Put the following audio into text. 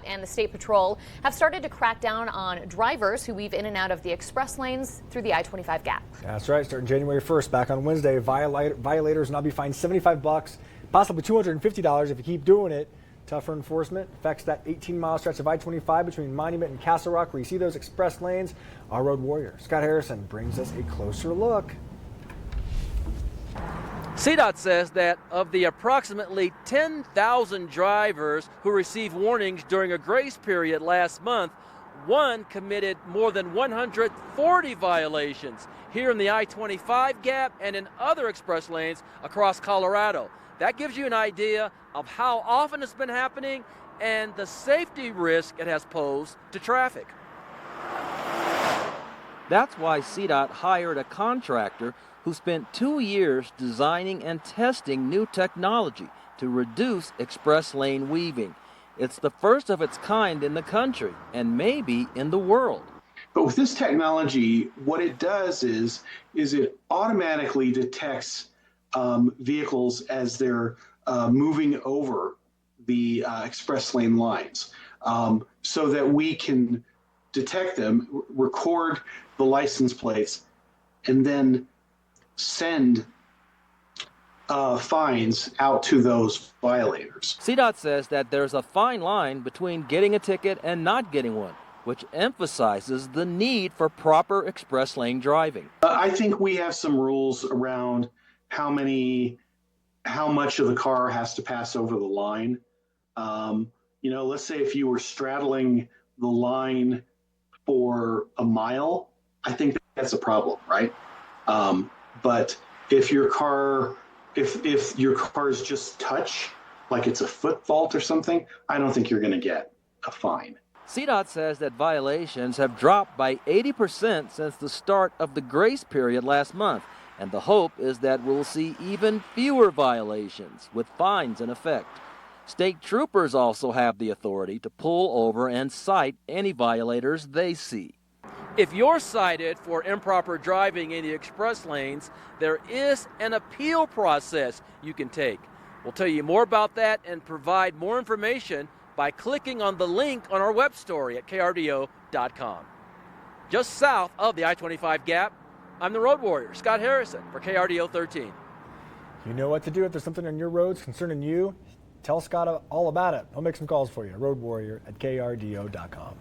and the State Patrol have started to crack down on drivers who weave in and out of the express lanes through the I-25 gap. That's right. Starting January 1st, back on Wednesday, violators will now be fined $75, possibly $250 if you keep doing it. Tougher enforcement affects that 18-mile stretch of I-25 between Monument and Castle Rock, where you see those express lanes. Our road warrior, Scott Harrison, brings us a closer look. CDOT says that of the approximately 10,000 drivers who received warnings during a grace period last month, one committed more than 140 violations here in the I-25 gap and in other express lanes across Colorado. That gives you an idea of how often it's been happening and the safety risk it has posed to traffic. That's why CDOT hired a contractor who spent 2 years designing and testing new technology to reduce express lane weaving. It's the first of its kind in the country and maybe in the world. But with this technology, what it does is it automatically detects vehicles as they're moving over the express lane lines, so that we can detect them, record the license plates, and then send fines out to those violators. CDOT says that there's a fine line between getting a ticket and not getting one, which emphasizes the need for proper express lane driving. I think we have some rules around how much of the car has to pass over the line. Let's say if you were straddling the line for a mile, I think that's a problem, right? But if your car's just touch, like it's a foot fault or something, I don't think you're going to get a fine. CDOT says that violations have dropped by 80% since the start of the grace period last month, and the hope is that we'll see even fewer violations with fines in effect. State troopers also have the authority to pull over and cite any violators they see. If you're cited for improper driving in the express lanes, there is an appeal process you can take. We'll tell you more about that and provide more information by clicking on the link on our web story at krdo.com. Just south of the I-25 gap, I'm the road warrior, Scott Harrison, for KRDO 13. You know what to do if there's something on your roads concerning you. Tell Scott all about it. He'll make some calls for you. Road warrior at krdo.com.